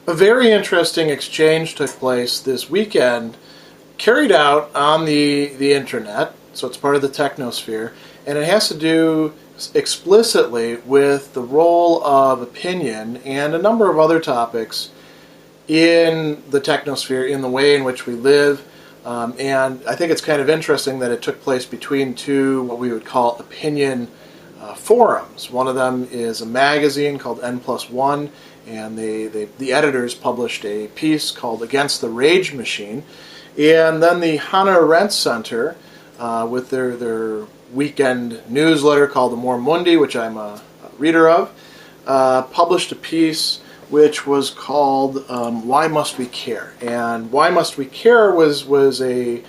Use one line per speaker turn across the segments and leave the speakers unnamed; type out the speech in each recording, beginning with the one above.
A very interesting exchange took place this weekend, carried out on the internet, so it's part of the Technosphere, and it has to do explicitly with the role of opinion and a number of other topics in the Technosphere, in the way in which we live. And I think it's kind of interesting that it took place between two, what we would call opinion forums. One of them is a magazine called N+1, and the editors published a piece called Against the Rage Machine. And then the Hannah Arendt Center, with their weekend newsletter called Amor Mundi, which I'm a reader of, published a piece which was called Why Must We Care? And Why Must We Care was a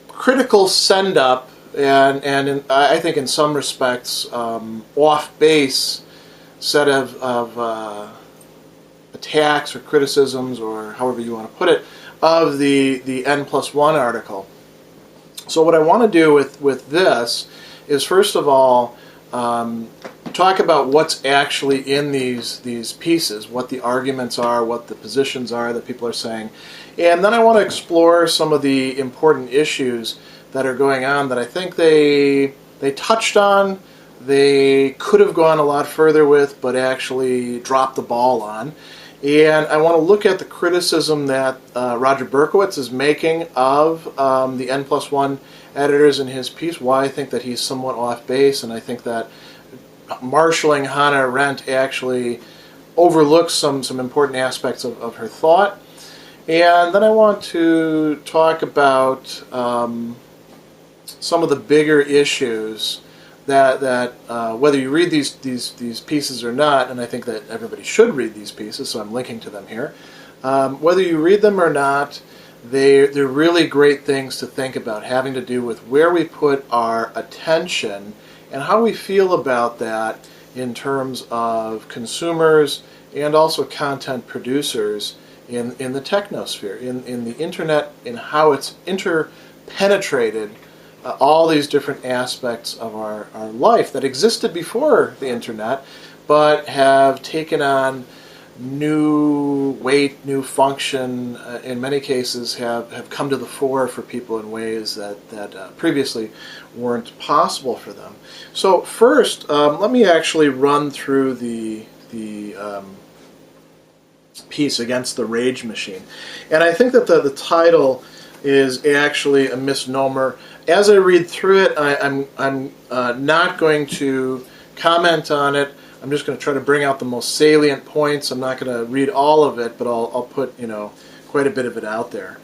critical send-up and I think in some respects off-base set of attacks or criticisms, or however you want to put it, of the N+1 article. So what I want to do with this is, first of all, talk about what's actually in these pieces, what the arguments are, what the positions are that people are saying, and then I want to explore some of the important issues that are going on that I think they touched on, they could have gone a lot further with, but actually dropped the ball on. And I want to look at the criticism that Roger Berkowitz is making of the N+1 editors in his piece, why I think that he's somewhat off base, and I think that marshaling Hannah Arendt actually overlooks some important aspects of her thought. And then I want to talk about some of the bigger issues that whether you read these pieces or not, and I think that everybody should read these pieces, so I'm linking to them here. Whether you read them or not, they're really great things to think about, having to do with where we put our attention and how we feel about that in terms of consumers and also content producers in the Technosphere, in the internet, in how it's interpenetrated all these different aspects of our life that existed before the internet, but have taken on new weight, new function, in many cases have come to the fore for people in ways that previously weren't possible for them. So first, let me actually run through the piece Against the Rage Machine. And I think that the title is actually a misnomer. As I read through it, I'm not going to comment on it. I'm just going to try to bring out the most salient points. I'm not going to read all of it, but I'll put quite a bit of it out there.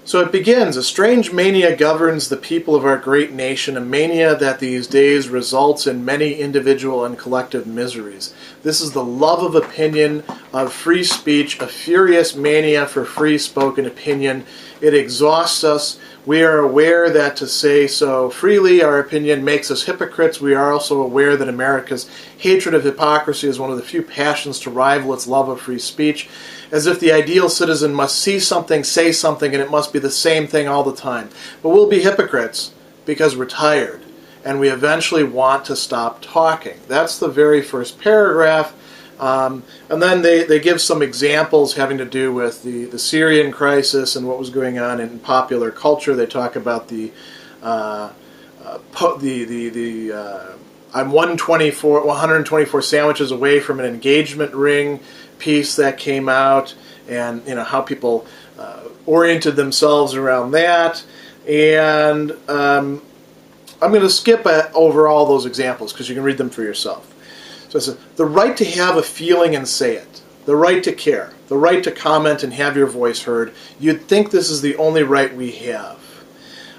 So it begins, a strange mania governs the people of our great nation, a mania that these days results in many individual and collective miseries. This is the love of opinion, of free speech, a furious mania for free spoken opinion. It exhausts us. We are aware that to say so freely, our opinion makes us hypocrites. We are also aware that America's hatred of hypocrisy is one of the few passions to rival its love of free speech, as if the ideal citizen must see something, say something, and it must be the same thing all the time. But we'll be hypocrites because we're tired, and we eventually want to stop talking. That's the very first paragraph. And then they give some examples having to do with the Syrian crisis and what was going on in popular culture. They talk about I'm 124 sandwiches away from an engagement ring piece that came out, and how people oriented themselves around that. And I'm going to skip over all those examples because you can read them for yourself. So it says, the right to have a feeling and say it, the right to care, the right to comment and have your voice heard. You'd think this is the only right we have.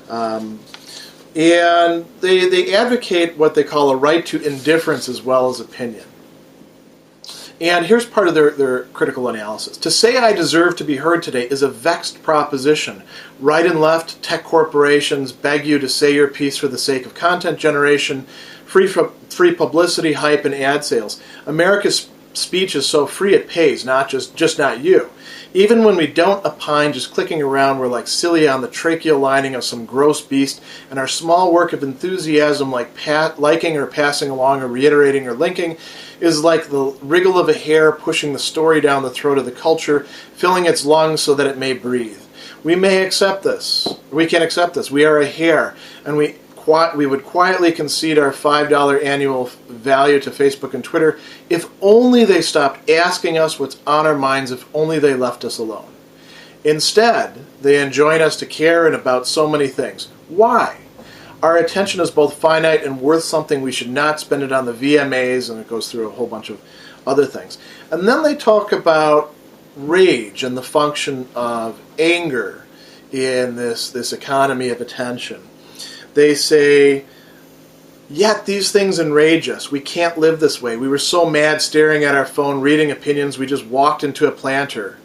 And they advocate what they call a right to indifference as well as opinion. And here's part of their critical analysis. To say I deserve to be heard today is a vexed proposition. Right and left tech corporations beg you to say your piece for the sake of content generation, free publicity, hype, and ad sales. America's speech is so free it pays, not just not you. Even when we don't opine, just clicking around, we're like cilia on the tracheal lining of some gross beast, and our small work of enthusiasm, like liking or passing along or reiterating or linking, is like the wriggle of a hair pushing the story down the throat of the culture, filling its lungs so that it may breathe. We may accept this. We can accept this. We are a hair, and we would quietly concede our $5 annual value to Facebook and Twitter if only they stopped asking us what's on our minds, if only they left us alone. Instead, they enjoin us to care and about so many things. Why? Our attention is both finite and worth something. We should not spend it on the VMAs, and it goes through a whole bunch of other things. And then they talk about rage and the function of anger in this economy of attention. They say, yet these things enrage us. We can't live this way. We were so mad staring at our phone, reading opinions, we just walked into a planter.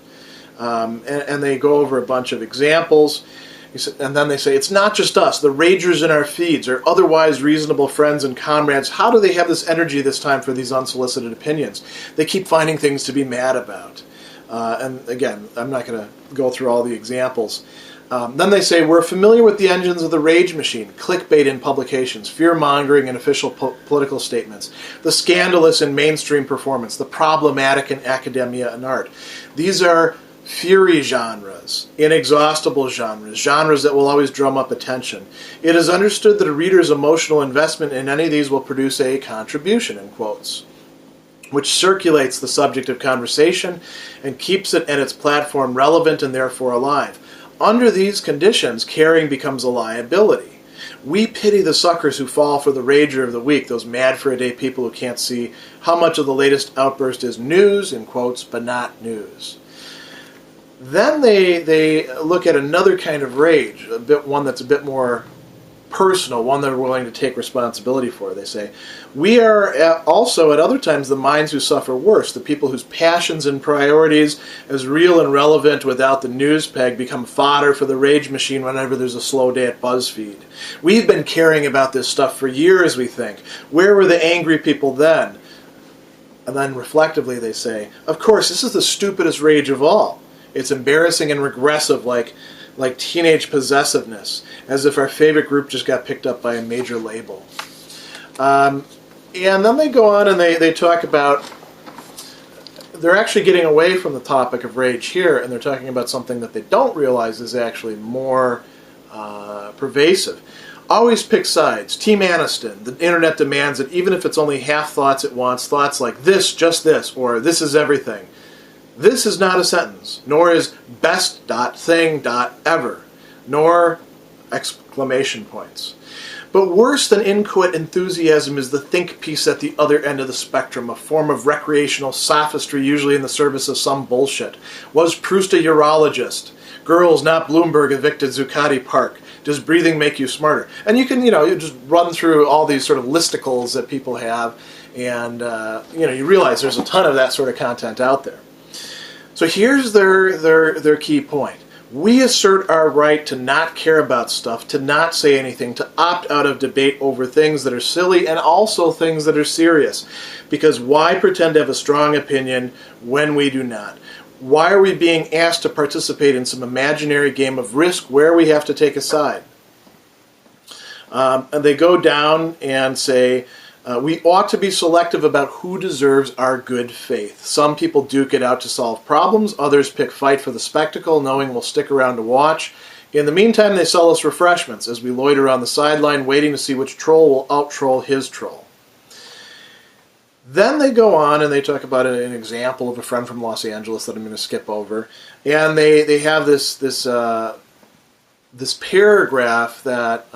And they go over a bunch of examples. And then they say, it's not just us. The ragers in our feeds are otherwise reasonable friends and comrades. How do they have this energy this time for these unsolicited opinions? They keep finding things to be mad about. And again, I'm not going to go through all the examples. Then they say, we're familiar with the engines of the rage machine, clickbait in publications, fear-mongering in official political statements, the scandalous in mainstream performance, the problematic in academia and art. These are fury genres, inexhaustible genres that will always drum up attention. It is understood that a reader's emotional investment in any of these will produce a contribution, in quotes, which circulates the subject of conversation and keeps it and its platform relevant and therefore alive. Under these conditions, caring becomes a liability. We pity the suckers who fall for the rager of the week, those mad-for-a-day people who can't see how much of the latest outburst is news, in quotes, but not news. Then they look at another kind of rage, one that's a bit more personal, one they're willing to take responsibility for. They say, we are also at other times the minds who suffer worse, the people whose passions and priorities, as real and relevant without the news peg, become fodder for the rage machine whenever there's a slow day at BuzzFeed. We've been caring about this stuff for years, we think. Where were the angry people then? And then reflectively they say, of course, this is the stupidest rage of all. It's embarrassing and regressive, like teenage possessiveness, as if our favorite group just got picked up by a major label. And then they go on and they talk about, they're actually getting away from the topic of rage here, and they're talking about something that they don't realize is actually more pervasive. Always pick sides. Team Aniston. The internet demands it, even if it's only half thoughts it wants. Thoughts like this, just this, or this is everything. This is not a sentence, nor is best thing ever, nor exclamation points. But worse than inchoate enthusiasm is the think piece at the other end of the spectrum, a form of recreational sophistry usually in the service of some bullshit. Was Proust a urologist? Girls, not Bloomberg, evicted Zuccotti Park. Does breathing make you smarter? And you can, you just run through all these sort of listicles that people have, and you realize there's a ton of that sort of content out there. So here's their key point. We assert our right to not care about stuff, to not say anything, to opt out of debate over things that are silly and also things that are serious. Because why pretend to have a strong opinion when we do not? Why are we being asked to participate in some imaginary game of risk where we have to take a side? And they go down and say, we ought to be selective about who deserves our good faith. Some people duke it out to solve problems. Others pick fight for the spectacle, knowing we'll stick around to watch. In the meantime, they sell us refreshments as we loiter on the sideline waiting to see which troll will out-troll his troll. Then they go on and they talk about an example of a friend from Los Angeles that I'm going to skip over. And they have this paragraph that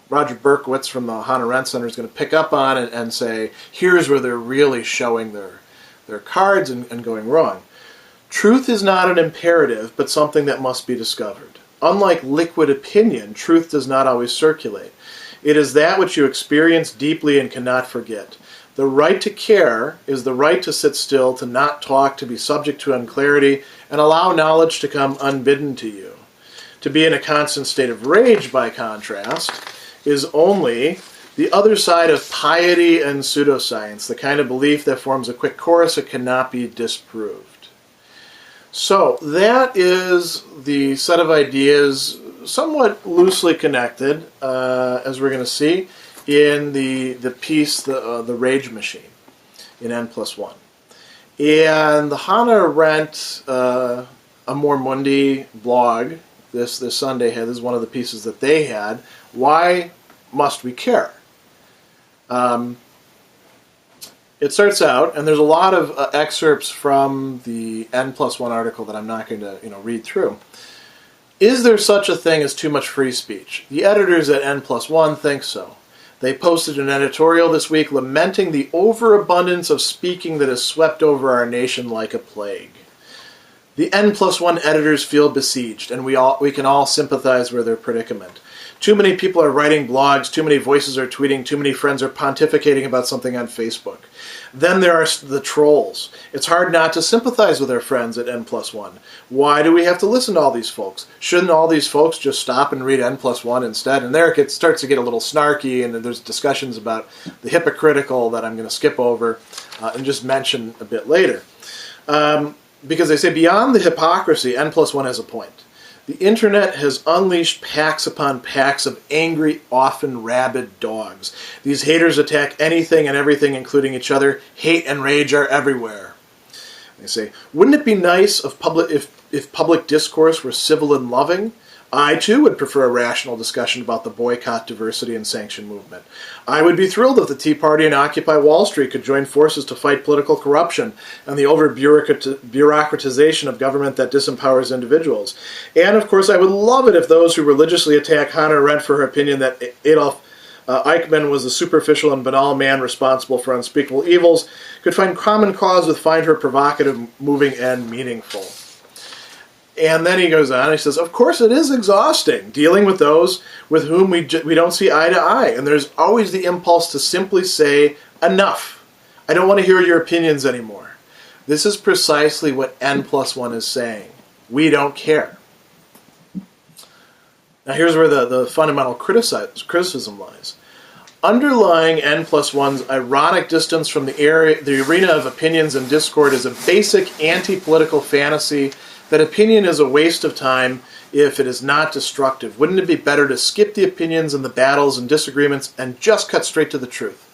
Roger Berkowitz from the Hannah Arendt Center is going to pick up on and say, here's where they're really showing their cards and going wrong. Truth is not an imperative, but something that must be discovered. Unlike liquid opinion, truth does not always circulate. It is that which you experience deeply and cannot forget. The right to care is the right to sit still, to not talk, to be subject to unclarity, and allow knowledge to come unbidden to you. To be in a constant state of rage, by contrast, is only the other side of piety and pseudoscience, the kind of belief that forms a quick chorus that cannot be disproved. So that is the set of ideas, somewhat loosely connected, as we're going to see, in the piece, the Rage Machine, in N+1. And the Hannah Arendt Amor Mundi blog, this Sunday this is one of the pieces that they had. Why must we care? It starts out, and there's a lot of excerpts from the N+1 article that I'm not going to read through. Is there such a thing as too much free speech? The editors at N+1 think so. They posted an editorial this week lamenting the overabundance of speaking that has swept over our nation like a plague. The N+1 editors feel besieged, and we can all sympathize with their predicament. Too many people are writing blogs, too many voices are tweeting, too many friends are pontificating about something on Facebook. Then there are the trolls. It's hard not to sympathize with our friends at N+1. Why do we have to listen to all these folks? Shouldn't all these folks just stop and read N+1 instead? And there it starts to get a little snarky, and there's discussions about the hypocritical that I'm going to skip over and just mention a bit later. Because they say beyond the hypocrisy, N+1 has a point. The internet has unleashed packs upon packs of angry, often rabid dogs. These haters attack anything and everything, including each other. Hate and rage are everywhere. They say, wouldn't it be nice if public discourse were civil and loving? I, too, would prefer a rational discussion about the boycott, diversity, and sanction movement. I would be thrilled if the Tea Party and Occupy Wall Street could join forces to fight political corruption and the over-bureaucratization of government that disempowers individuals. And, of course, I would love it if those who religiously attack Hannah Arendt for her opinion that Adolf Eichmann was the superficial and banal man responsible for unspeakable evils could find common cause with find her provocative, moving, and meaningful. And then he goes on, he says, of course it is exhausting dealing with those with whom we don't see eye to eye. And there's always the impulse to simply say, enough. I don't want to hear your opinions anymore. This is precisely what N+1 is saying. We don't care. Now here's where the fundamental criticism lies. Underlying N+1's ironic distance from the arena of opinions and discord is a basic anti-political fantasy that opinion is a waste of time if it is not destructive. Wouldn't it be better to skip the opinions and the battles and disagreements and just cut straight to the truth?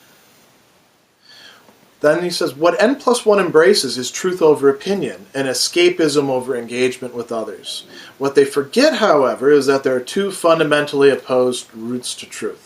Then he says, what N+1 embraces is truth over opinion and escapism over engagement with others. What they forget, however, is that there are two fundamentally opposed routes to truth.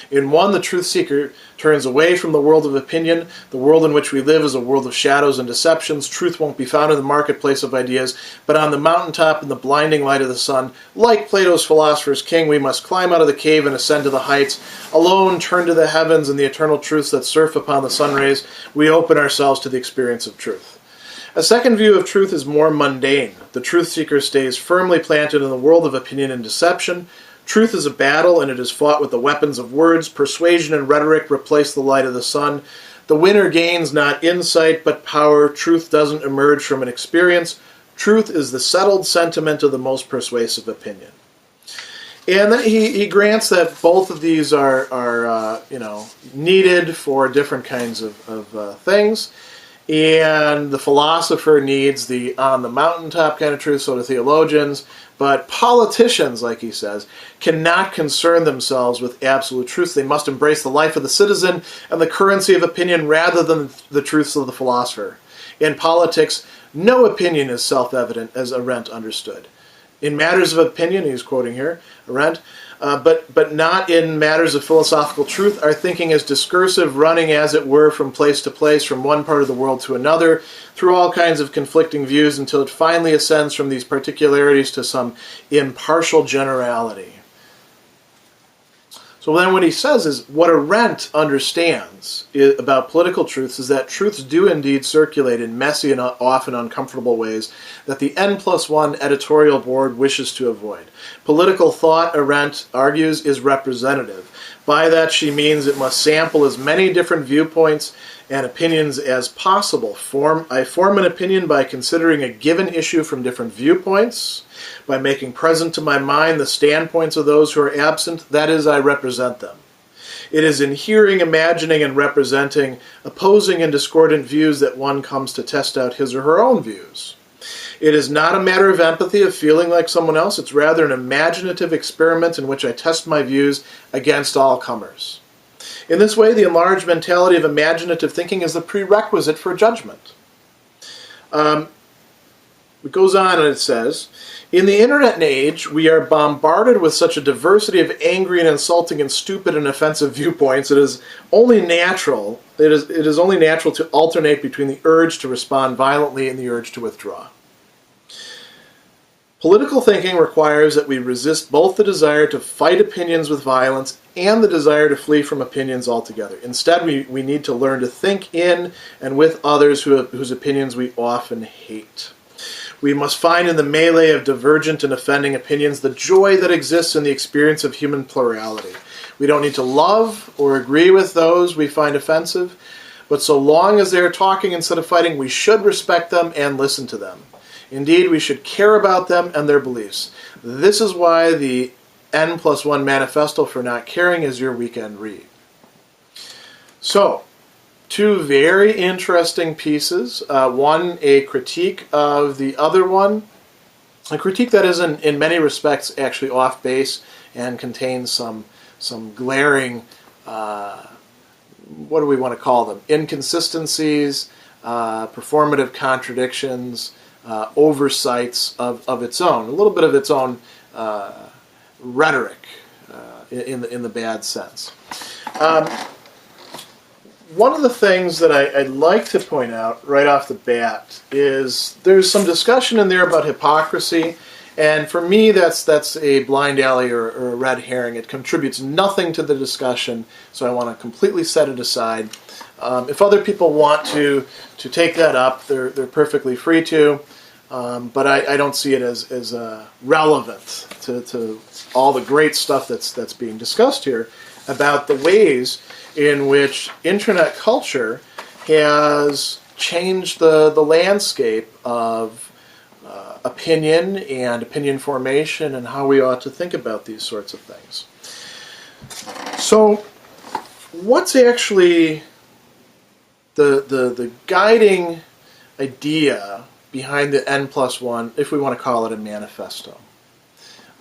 In one, the truth seeker turns away from the world of opinion. The world in which we live is a world of shadows and deceptions. Truth won't be found in the marketplace of ideas, but on the mountaintop in the blinding light of the sun. Like Plato's philosopher's king, we must climb out of the cave and ascend to the heights. Alone, turn to the heavens and the eternal truths that surf upon the sun rays. We open ourselves to the experience of truth. A second view of truth is more mundane. The truth seeker stays firmly planted in the world of opinion and deception. Truth is a battle, and it is fought with the weapons of words. Persuasion and rhetoric replace the light of the sun. The winner gains not insight, but power. Truth doesn't emerge from an experience. Truth is the settled sentiment of the most persuasive opinion. And then he grants that both of these are needed for different kinds of things. And the philosopher needs the on the mountaintop kind of truth, so do theologians. But politicians, like he says, cannot concern themselves with absolute truth. They must embrace the life of the citizen and the currency of opinion rather than the truths of the philosopher. In politics, no opinion is self-evident, as Arendt understood. In matters of opinion, he's quoting here, Arendt, but not in matters of philosophical truth. Our thinking is discursive, running, as it were, from place to place, from one part of the world to another, through all kinds of conflicting views, until it finally ascends from these particularities to some impartial generality. So then what he says is, what Arendt understands about political truths is that truths do indeed circulate in messy and often uncomfortable ways that the N+1 editorial board wishes to avoid. Political thought, Arendt argues, is representative. By that she means it must sample as many different viewpoints and opinions as possible. I form an opinion by considering a given issue from different viewpoints, by making present to my mind the standpoints of those who are absent, that is, I represent them. It is in hearing, imagining, and representing opposing and discordant views that one comes to test out his or her own views. It is not a matter of empathy, of feeling like someone else. It's rather an imaginative experiment in which I test my views against all comers. In this way, the enlarged mentality of imaginative thinking is the prerequisite for judgment. It goes on and it says, in the internet age, we are bombarded with such a diversity of angry and insulting and stupid and offensive viewpoints. It is only natural to alternate between the urge to respond violently and the urge to withdraw. Political thinking requires that we resist both the desire to fight opinions with violence and the desire to flee from opinions altogether. Instead, we need to learn to think in and with others whose opinions we often hate. We must find in the melee of divergent and offending opinions the joy that exists in the experience of human plurality. We don't need to love or agree with those we find offensive, but so long as they are talking instead of fighting, we should respect them and listen to them. Indeed, we should care about them and their beliefs. This is why the N+1 Manifesto for Not Caring is your weekend read. So, two very interesting pieces. One, a critique of the other one. A critique that is in many respects actually off base and contains some glaring, what do we want to call them? Inconsistencies, performative contradictions, oversights of its own. A little bit of its own rhetoric in the bad sense. One of the things that I'd like to point out right off the bat is there's some discussion in there about hypocrisy, and for me that's a blind alley or a red herring. It contributes nothing to the discussion, so I want to completely set it aside. If other people want to take that up, they're perfectly free to, but I don't see it as relevant to all the great stuff that's being discussed here about the ways in which internet culture has changed the landscape of opinion and opinion formation and how we ought to think about these sorts of things. So, what's actually the guiding idea behind the N+1, if we want to call it a manifesto?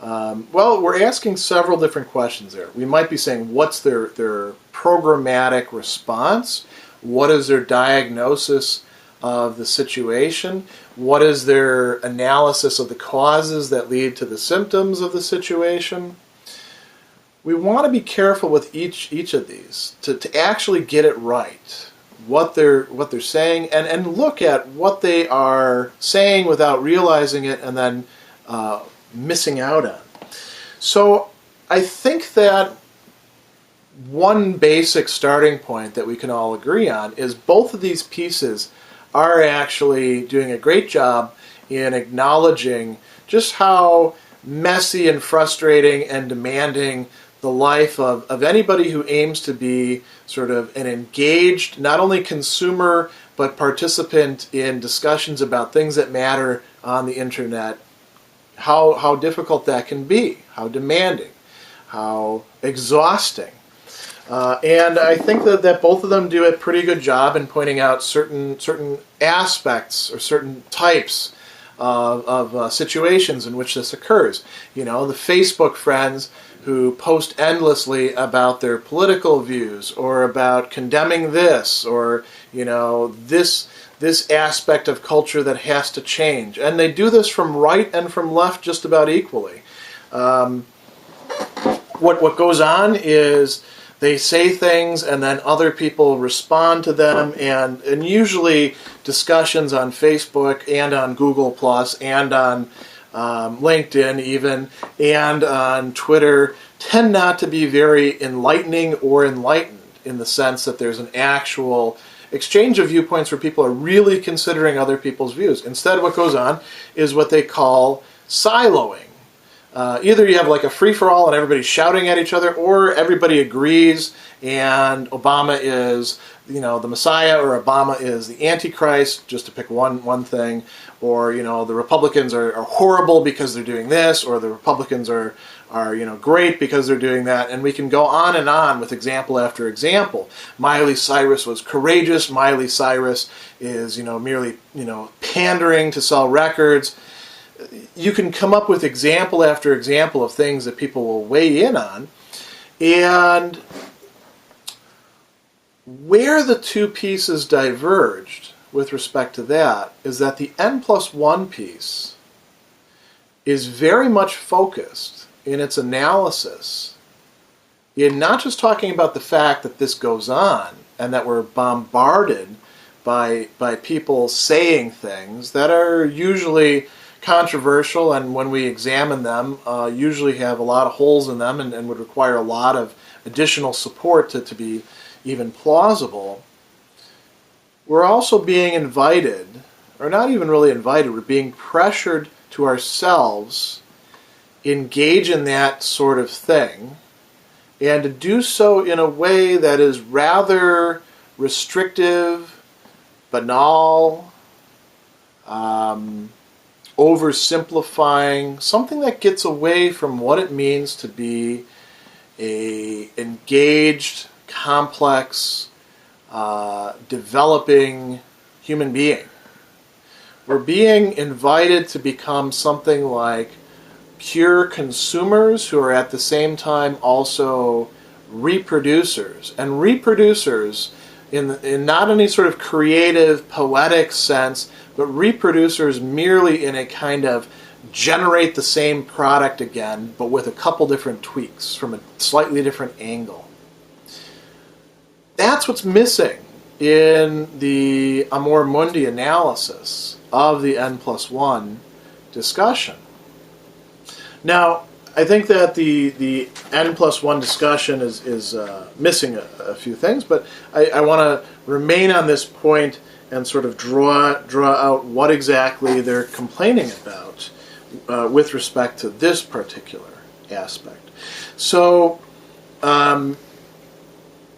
Well, we're asking several different questions there. We might be saying, what's their programmatic response? What is their diagnosis of the situation? What is their analysis of the causes that lead to the symptoms of the situation? We want to be careful with each of these to actually get it right, what they're saying, and look at what they are saying without realizing it and then missing out on. So I think that one basic starting point that we can all agree on is both of these pieces are actually doing a great job in acknowledging just how messy and frustrating and demanding the life of anybody who aims to be sort of an engaged, not only consumer, but participant in discussions about things that matter on the internet, how difficult that can be, how demanding, how exhausting. And I think that both of them do a pretty good job in pointing out certain aspects or certain types of situations in which this occurs. You know, the Facebook friends who post endlessly about their political views or about condemning this or, you know, this aspect of culture that has to change. And they do this from right and from left just about equally. What goes on is they say things and then other people respond to them, and usually discussions on Facebook and on Google Plus and on LinkedIn even and on Twitter tend not to be very enlightening or enlightened in the sense that there's an actual exchange of viewpoints where people are really considering other people's views. Instead, what goes on is what they call siloing. Either you have like a free-for-all and everybody's shouting at each other, or everybody agrees and Obama is the Messiah or Obama is the Antichrist, just to pick one thing, or the Republicans are horrible because they're doing this, or the Republicans are great because they're doing that, and we can go on with example after example. Miley Cyrus was courageous. Miley Cyrus is merely pandering to sell records. You can come up with example after example of things that people will weigh in on, and where the two pieces diverged with respect to that is that the N+1 piece is very much focused in its analysis in not just talking about the fact that this goes on and that we're bombarded by people saying things that are usually controversial, and when we examine them usually have a lot of holes in them and would require a lot of additional support to be even plausible. We're also being invited, or not even really invited, we're being pressured to ourselves engage in that sort of thing, and to do so in a way that is rather restrictive, banal, oversimplifying, something that gets away from what it means to be a engaged, complex, developing human being. We're being invited to become something like pure consumers who are at the same time also reproducers. And reproducers in not any sort of creative, poetic sense, but reproducers merely in a kind of generate the same product again, but with a couple different tweaks from a slightly different angle. That's what's missing in the Amor Mundi analysis of the N+1 discussion. Now, I think that the N+1 discussion is missing a few things, but I want to remain on this point and sort of draw out what exactly they're complaining about with respect to this particular aspect. So,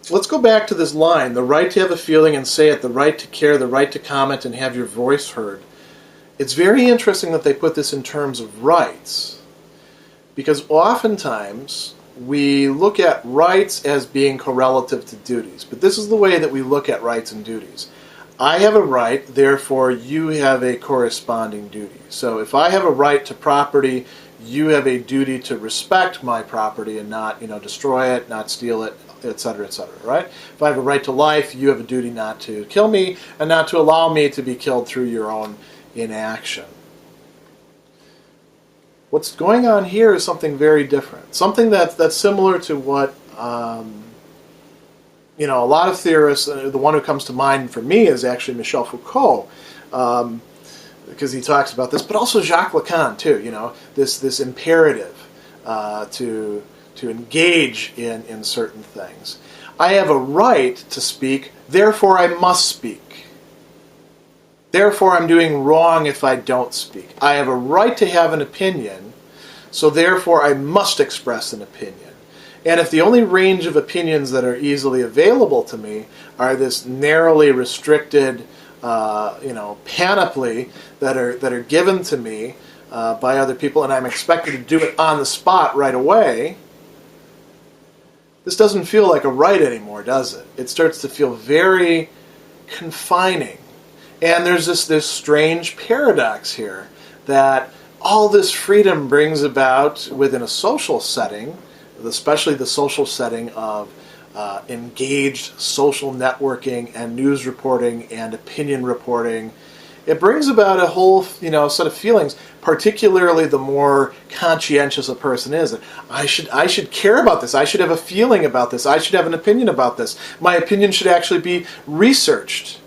let's go back to this line: the right to have a feeling and say it, the right to care, the right to comment and have your voice heard. It's very interesting that they put this in terms of rights, because oftentimes we look at rights as being correlative to duties. But this is the way that we look at rights and duties. I have a right, therefore you have a corresponding duty. So if I have a right to property, you have a duty to respect my property and not, destroy it, not steal it, etc., right? If I have a right to life, you have a duty not to kill me and not to allow me to be killed through your own inaction. What's going on here is something very different. Something that's similar to what, a lot of theorists, the one who comes to mind for me is actually Michel Foucault, because he talks about this, but also Jacques Lacan too, this imperative to engage in certain things. I have a right to speak, therefore I must speak. Therefore I'm doing wrong if I don't speak. I have a right to have an opinion, so therefore I must express an opinion. And if the only range of opinions that are easily available to me are this narrowly restricted, panoply that are given to me by other people, and I'm expected to do it on the spot right away, this doesn't feel like a right anymore, does it? It starts to feel very confining. And there's this strange paradox here that all this freedom brings about within a social setting, especially the social setting of engaged social networking and news reporting and opinion reporting. It brings about a whole set of feelings, particularly the more conscientious a person is. I should care about this. I should have a feeling about this. I should have an opinion about this. My opinion should actually be researched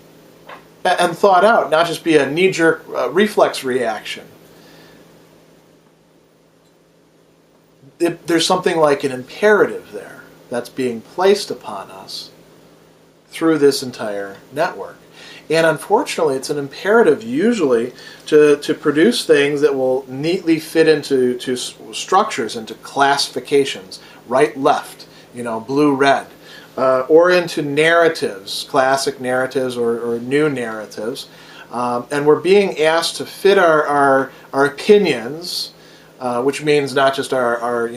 and thought out, not just be a knee-jerk reflex reaction. There's something like an imperative there that's being placed upon us through this entire network. And unfortunately, it's an imperative usually to produce things that will neatly fit into structures, into classifications, right, left, blue, red. or into narratives, classic narratives or new narratives. And we're being asked to fit our opinions, which means not just our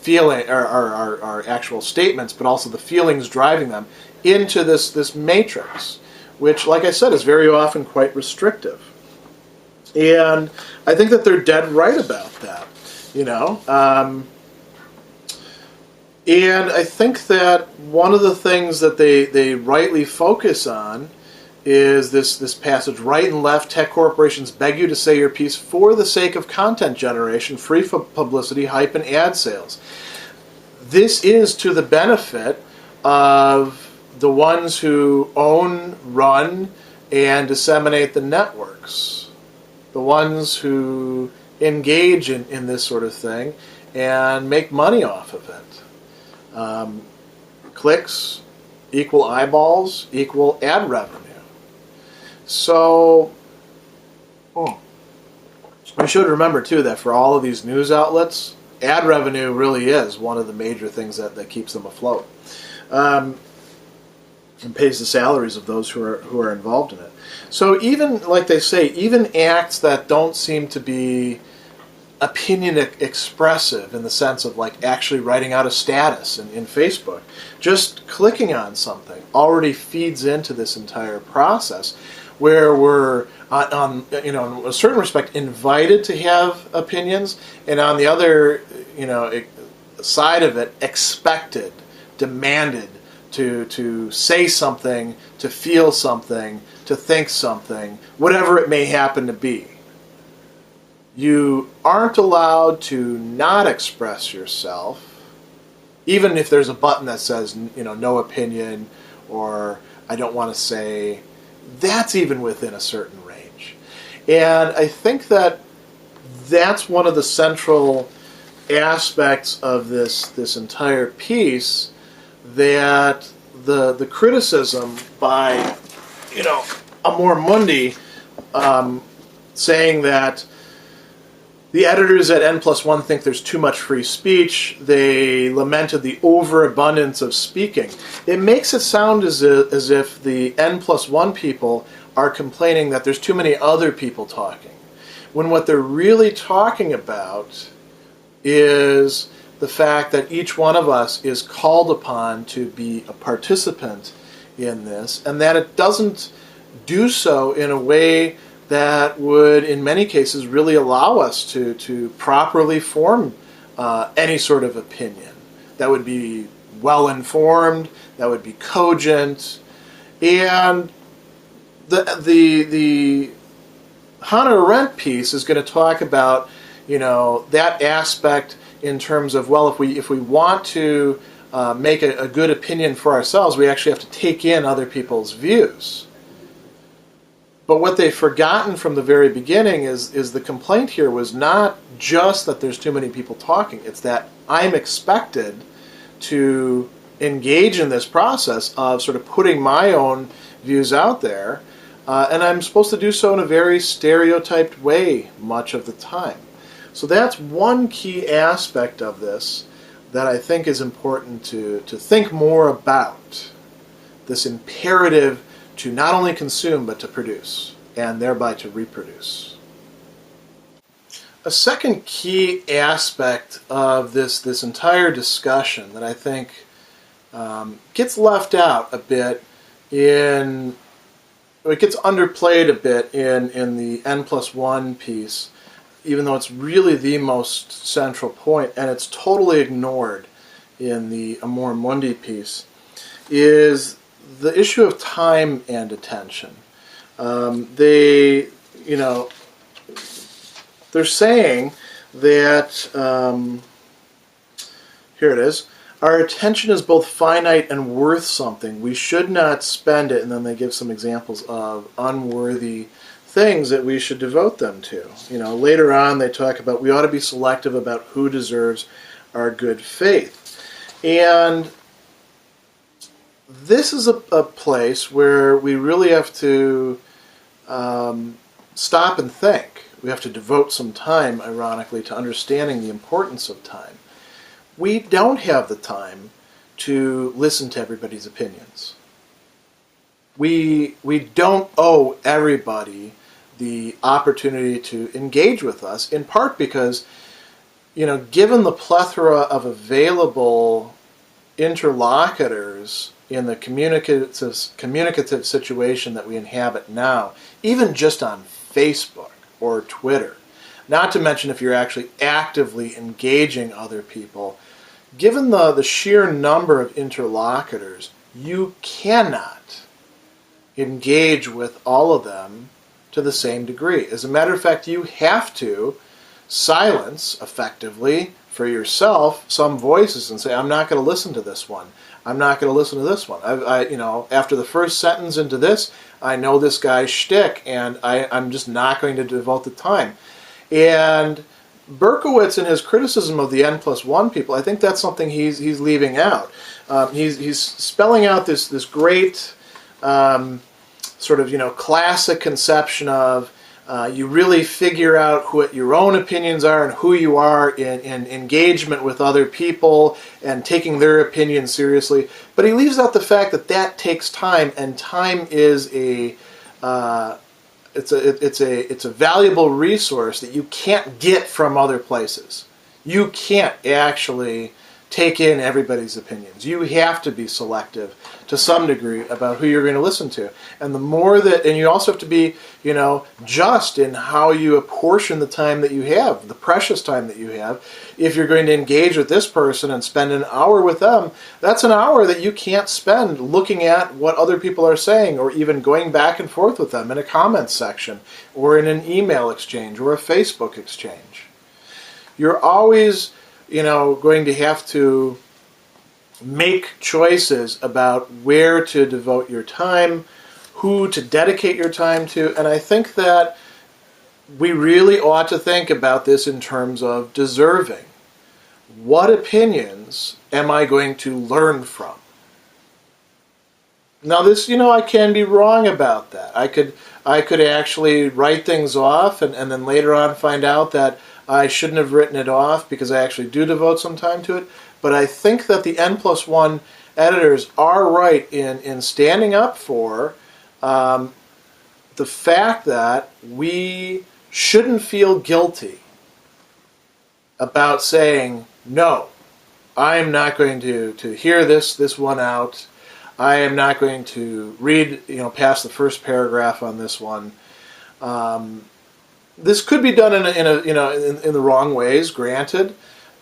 feeling, our actual statements, but also the feelings driving them, into this matrix, which, like I said, is very often quite restrictive. And I think that they're dead right about that, and I think that one of the things that they rightly focus on is this passage: right and left tech corporations beg you to say your piece for the sake of content generation, free publicity, hype, and ad sales. This is to the benefit of the ones who own, run, and disseminate the networks, the ones who engage in this sort of thing and make money off of it. Clicks equal eyeballs equal ad revenue. So we should remember too that for all of these news outlets, ad revenue really is one of the major things that keeps them afloat, and pays the salaries of those who are involved in it. So even, like they say, even acts that don't seem to be opinion expressive in the sense of like actually writing out a status in Facebook, just clicking on something already feeds into this entire process where we're on in a certain respect invited to have opinions, and on the other side of it, expected, demanded to say something, to feel something, to think something, whatever it may happen to be. You aren't allowed to not express yourself, even if there's a button that says, no opinion, or I don't want to say. That's even within a certain range. And I think that that's one of the central aspects of this entire piece, that the criticism by, Amor Mundi, saying that the editors at N+1 think there's too much free speech. They lamented the overabundance of speaking. It makes it sound as if the N+1 people are complaining that there's too many other people talking, when what they're really talking about is the fact that each one of us is called upon to be a participant in this, and that it doesn't do so in a way that would, in many cases, really allow us to properly form any sort of opinion that would be well-informed, that would be cogent. And the Hannah Arendt piece is going to talk about that aspect in terms of, well, if we want to make a good opinion for ourselves, we actually have to take in other people's views. But what they've forgotten from the very beginning is the complaint here was not just that there's too many people talking. It's that I'm expected to engage in this process of sort of putting my own views out there, and I'm supposed to do so in a very stereotyped way much of the time. So that's one key aspect of this that I think is important to think more about, this imperative to not only consume but to produce, and thereby to reproduce. A second key aspect of this entire discussion that I think gets left out a bit it gets underplayed a bit in the N+1 piece, even though it's really the most central point, and it's totally ignored in the Amor Mundi piece, is the issue of time and attention. They're saying that, here it is, our attention is both finite and worth something. We should not spend it, and then they give some examples of unworthy things that we should devote them to. Later on they talk about we ought to be selective about who deserves our good faith. And this is a place where we really have to stop and think. We have to devote some time, ironically, to understanding the importance of time. We don't have the time to listen to everybody's opinions. We don't owe everybody the opportunity to engage with us, in part because, given the plethora of available interlocutors in the communicative situation that we inhabit now, even just on Facebook or Twitter, not to mention if you're actually actively engaging other people, given the sheer number of interlocutors, you cannot engage with all of them to the same degree. As a matter of fact, you have to silence, effectively, for yourself, some voices and say, I'm not going to listen to this one. I'm not going to listen to this one. After the first sentence into this, I know this guy's shtick, and I'm just not going to devote the time. And Berkowitz, in his criticism of the N+1 people, I think that's something he's leaving out. He's spelling out this great classic conception of you really figure out what your own opinions are and who you are in engagement with other people and taking their opinions seriously. But he leaves out the fact that takes time, and time is it's a valuable resource that you can't get from other places. You can't actually take in everybody's opinions. You have to be selective to some degree about who you're going to listen to. And the more that, and you also have to be, just in how you apportion the time that you have, the precious time that you have. If you're going to engage with this person and spend an hour with them, that's an hour that you can't spend looking at what other people are saying, or even going back and forth with them in a comments section, or in an email exchange, or a Facebook exchange. You're always going to have to make choices about where to devote your time, who to dedicate your time to, and I think that we really ought to think about this in terms of deserving. What opinions am I going to learn from? Now this, I can be wrong about that. I could actually write things off and then later on find out that I shouldn't have written it off because I actually do devote some time to it. But I think that the N+1 editors are right in standing up for the fact that we shouldn't feel guilty about saying, no, I'm not going to hear this one out. I am not going to read past the first paragraph on this one. This could be done in the wrong ways, granted,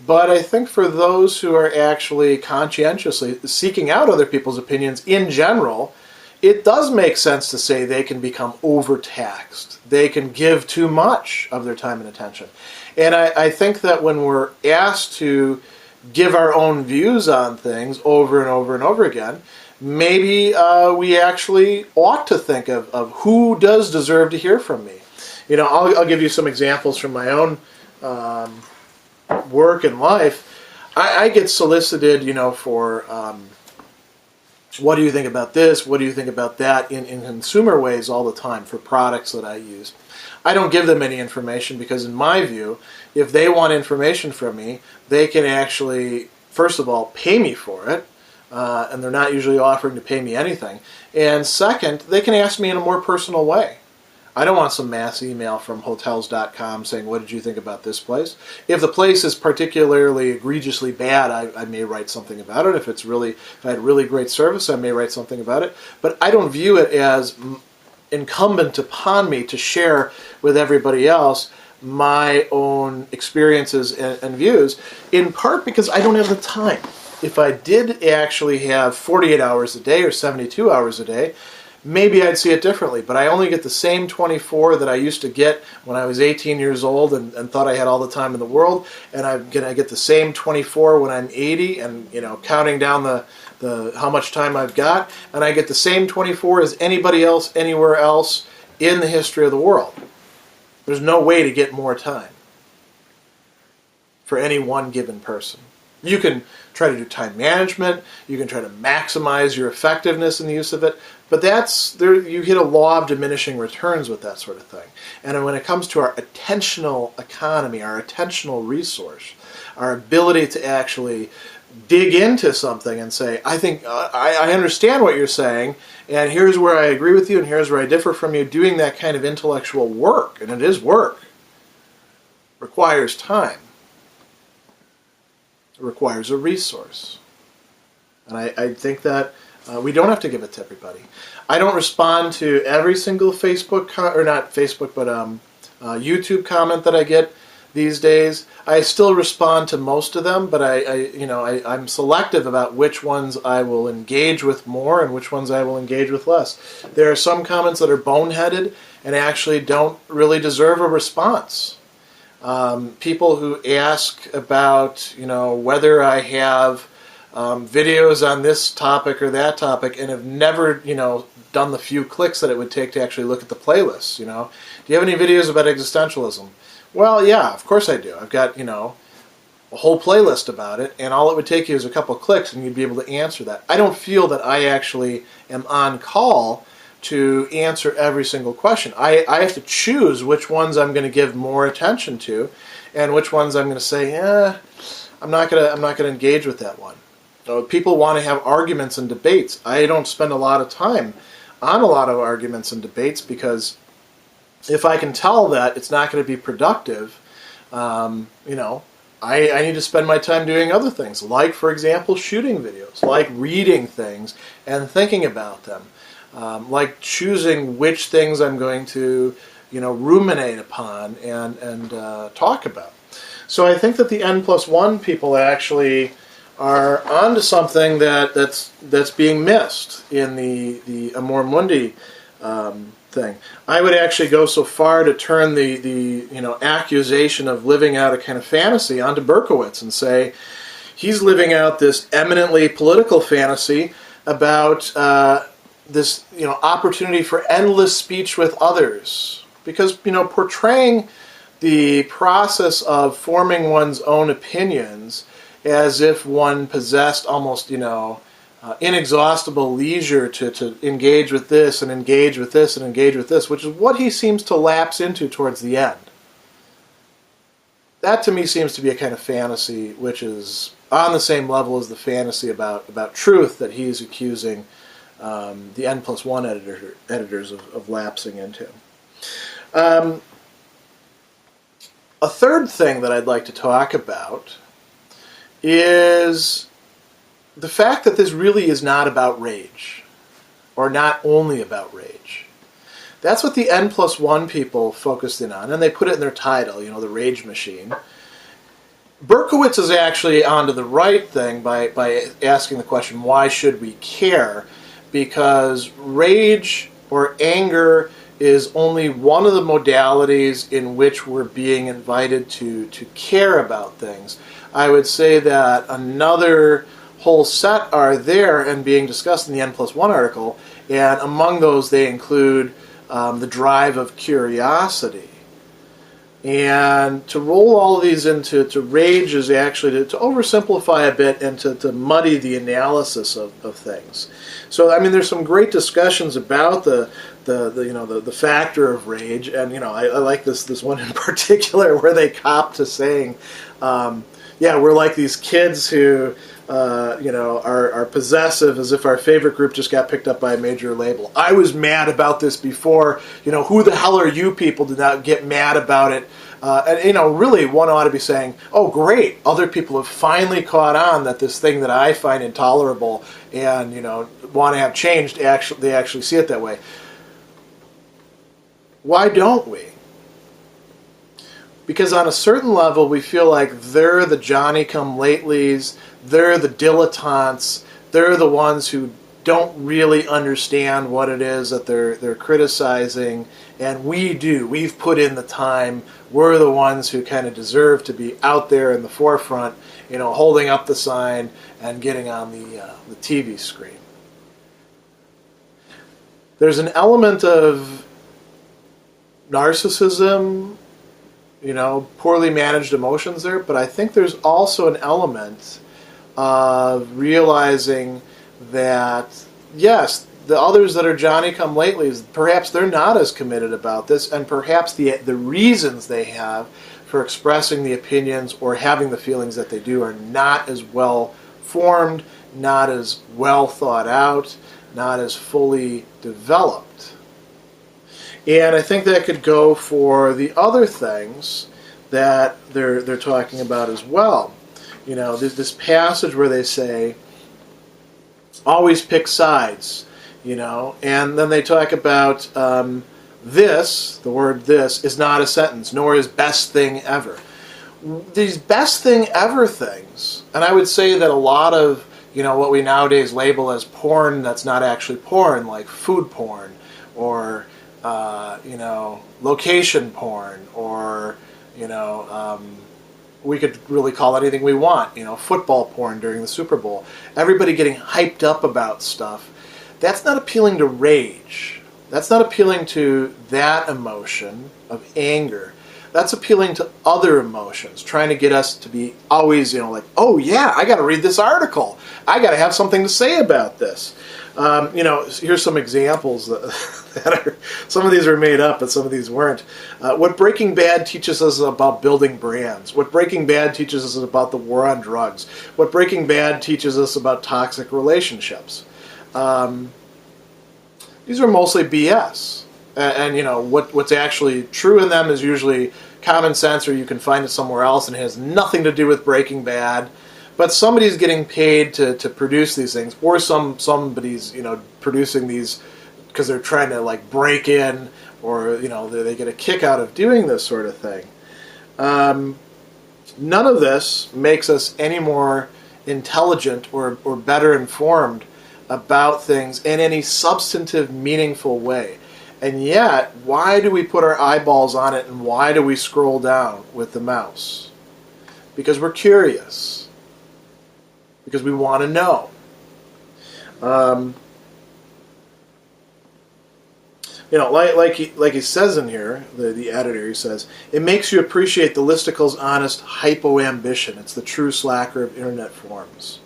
but I think for those who are actually conscientiously seeking out other people's opinions in general, it does make sense to say they can become overtaxed. They can give too much of their time and attention. And I think that when we're asked to give our own views on things over and over and over again, maybe we actually ought to think of who does deserve to hear from me. I'll give you some examples from my own work and life. I get solicited, for what do you think about this? What do you think about that? In consumer ways all the time for products that I use. I don't give them any information because, in my view, if they want information from me, they can actually, first of all, pay me for it, and they're not usually offering to pay me anything. And second, they can ask me in a more personal way. I don't want some mass email from Hotels.com saying, what did you think about this place? If the place is particularly egregiously bad, I may write something about it. If I had really great service, I may write something about it. But I don't view it as incumbent upon me to share with everybody else my own experiences and views, in part because I don't have the time. If I did actually have 48 hours a day or 72 hours a day, maybe I'd see it differently, but I only get the same 24 that I used to get when I was 18 years old and thought I had all the time in the world, and I'm going to get the same 24 when I'm 80 and, counting down the how much time I've got, and I get the same 24 as anybody else anywhere else in the history of the world. There's no way to get more time for any one given person. You can try to do time management, you can try to maximize your effectiveness in the use of it, but you hit a law of diminishing returns with that sort of thing. And when it comes to our attentional economy, our attentional resource, our ability to actually dig into something and say, I think I understand what you're saying, and here's where I agree with you, and here's where I differ from you. Doing that kind of intellectual work, and it is work, requires time. It requires a resource. And I think that we don't have to give it to everybody. I don't respond to every single Facebook, or not Facebook, but YouTube comment that I get these days. I still respond to most of them, but I'm selective about which ones I will engage with more and which ones I will engage with less. There are some comments that are boneheaded and actually don't really deserve a response. People who ask about, whether I have videos on this topic or that topic and have never, done the few clicks that it would take to actually look at the playlists, Do you have any videos about existentialism? Well, yeah, of course I do. I've got, a whole playlist about it, and all it would take you is a couple of clicks and you'd be able to answer that. I don't feel that I actually am on call to answer every single question. I have to choose which ones I'm going to give more attention to and which ones I'm going to say, I'm not going to engage with that one. People want to have arguments and debates. I don't spend a lot of time on a lot of arguments and debates because if I can tell that it's not going to be productive, I need to spend my time doing other things, like, for example, shooting videos, like reading things and thinking about them, like choosing which things I'm going to, ruminate upon and talk about. So I think that the N+1 people actually are onto something that's being missed in the Amor Mundi thing. I would actually go so far to turn the accusation of living out a kind of fantasy onto Berkowitz and say he's living out this eminently political fantasy about this opportunity for endless speech with others, because portraying the process of forming one's own opinions as if one possessed almost inexhaustible leisure to engage with this and engage with this and engage with this, which is what he seems to lapse into towards the end. That to me seems to be a kind of fantasy which is on the same level as the fantasy about truth that he's accusing the N+1 editors of lapsing into. A third thing that I'd like to talk about is the fact that this really is not about rage, or not only about rage. That's what the N+1 people focused in on, and they put it in their title, the rage machine. Berkowitz is actually onto the right thing by asking the question, why should we care? Because rage or anger is only one of the modalities in which we're being invited to care about things. I would say that another whole set are there and being discussed in the N+1 article, and among those they include the drive of curiosity. And to roll all of these into rage is actually to oversimplify a bit and to muddy the analysis of things. So I mean, there's some great discussions about the factor of rage, and I like this one in particular where they cop to saying, we're like these kids who are possessive, as if our favorite group just got picked up by a major label. I was mad about this before. Who the hell are you people to not get mad about it? And really, one ought to be saying, "Oh, great! Other people have finally caught on that this thing that I find intolerable and want to have changed. They actually see it that way." Why don't we? Because on a certain level, we feel like they're the Johnny-come-latelys, they're the dilettantes, they're the ones who don't really understand what it is that they're criticizing, and we do. We've put in the time. We're the ones who kind of deserve to be out there in the forefront, holding up the sign and getting on the TV screen. There's an element of narcissism, poorly managed emotions there, but I think there's also an element of realizing that, yes, the others that are Johnny-come-latelys, perhaps they're not as committed about this, and perhaps the reasons they have for expressing the opinions or having the feelings that they do are not as well formed, not as well thought out, not as fully developed. And I think that could go for the other things that they're talking about as well. You know, there's this passage where they say, always pick sides, you know, and then they talk about this, the word this, is not a sentence, nor is best thing ever. These best thing ever things, and I would say that a lot of, you know, what we nowadays label as porn that's not actually porn, like food porn, or, you know, location porn, or, you know, we could really call it anything we want, you know, football porn during the Super Bowl. Everybody getting hyped up about stuff. That's not appealing to rage. That's not appealing to that emotion of anger. That's appealing to other emotions, trying to get us to be always, you know, like, oh yeah, I got to read this article. I got to have something to say about this. You know, here's some examples that are, some of these are made up, but some of these weren't. What Breaking Bad teaches us about building brands. What Breaking Bad teaches us about the war on drugs. What Breaking Bad teaches us about toxic relationships. These are mostly BS. And you know, what's actually true in them is usually common sense, or you can find it somewhere else, and it has nothing to do with Breaking Bad. But somebody's getting paid to produce these things, or somebody's, you know, producing these because they're trying to like break in, or, you know, they get a kick out of doing this sort of thing. None of this makes us any more intelligent or better informed about things in any substantive, meaningful way. And yet, why do we put our eyeballs on it, and why do we scroll down with the mouse? Because we're curious. Because we want to know. You know, like he says in here, the editor, he says, it makes you appreciate the listicle's honest hypo-ambition. It's the true slacker of internet forums.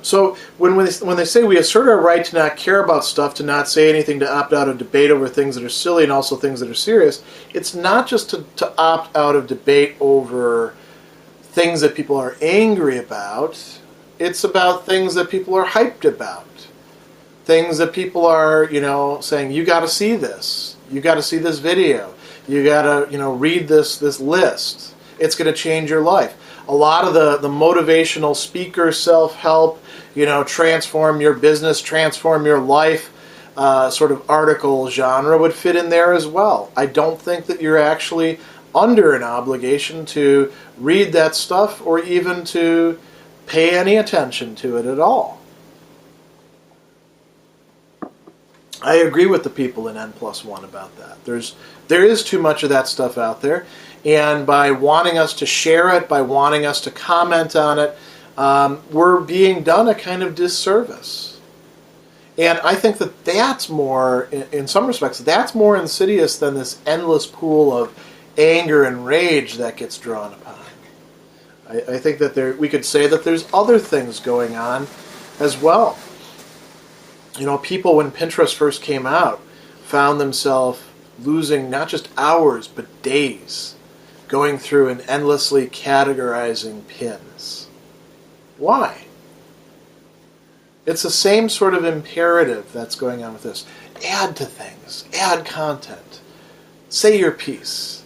So when they say we assert our right to not care about stuff, to not say anything, to opt out of debate over things that are silly and also things that are serious, it's not just to opt out of debate over things that people are angry about. It's about things that people are hyped about. Things that people are, you know, saying, you got to see this. You got to see this video. You got to, you know, read this list. It's going to change your life. A lot of the motivational speaker, self-help, you know, transform your business, transform your life sort of article genre would fit in there as well. I don't think that you're actually under an obligation to read that stuff or even to pay any attention to it at all. I agree with the people in N+1 about that. There is too much of that stuff out there, and by wanting us to share it, by wanting us to comment on it, we're being done a kind of disservice. And I think that that's more, in some respects, that's more insidious than this endless pool of anger and rage that gets drawn upon. I think that we could say that there's other things going on as well. You know, people, when Pinterest first came out, found themselves losing not just hours, but days going through and endlessly categorizing pins. Why? It's the same sort of imperative that's going on with this. Add to things. Add content. Say your piece.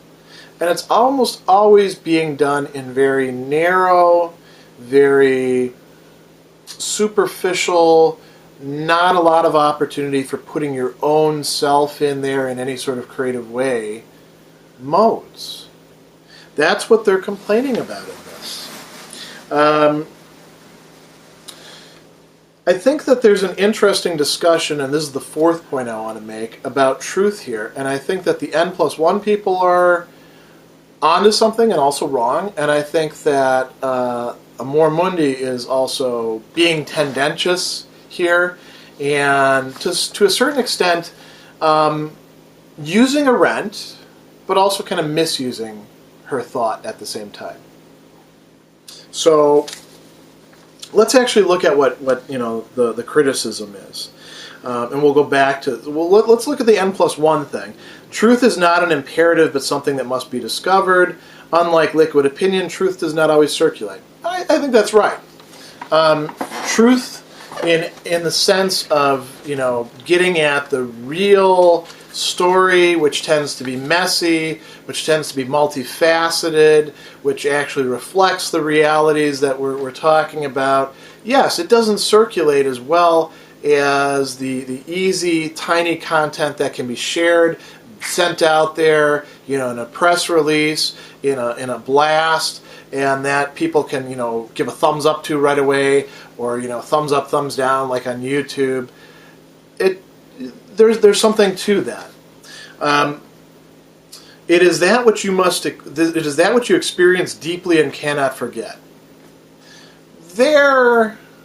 And it's almost always being done in very narrow, very superficial, not a lot of opportunity for putting your own self in there in any sort of creative way modes. That's what they're complaining about in this. I think that there's an interesting discussion, and this is the fourth point I want to make, about truth here. And I think that the N+1 people are onto something and also wrong. And I think that Amor Mundi is also being tendentious here, and to a certain extent using Arendt, but also kind of misusing her thought at the same time. So let's actually look at what you know the criticism is, and we'll go back to let's look at the N+1 thing. Truth is not an imperative, but something that must be discovered. Unlike liquid opinion, truth does not always circulate. I think that's right. Truth in the sense of, getting at the real story, which tends to be messy, which tends to be multifaceted, which actually reflects the realities that we're talking about. Yes, it doesn't circulate as well as the easy, tiny content that can be shared, sent out there, in a press release, in a blast, and that people can, give a thumbs up to right away, or, thumbs up, thumbs down, like on YouTube. There's something to that. It is that which you experience deeply and cannot forget.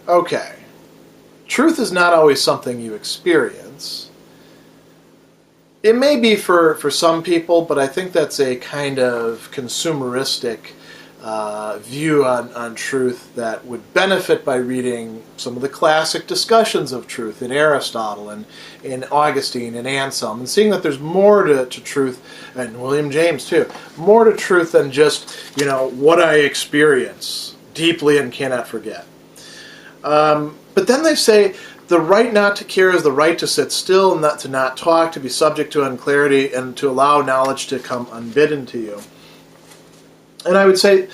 Okay. Truth is not always something you experience. It may be for some people, but I think that's a kind of consumeristic view on truth that would benefit by reading some of the classic discussions of truth in Aristotle and in Augustine and Anselm, and seeing that there's more to truth, and William James too, more to truth than just, what I experience deeply and cannot forget. But then they say the right not to care is the right to sit still, and to not talk, to be subject to unclarity, and to allow knowledge to come unbidden to you. And I would say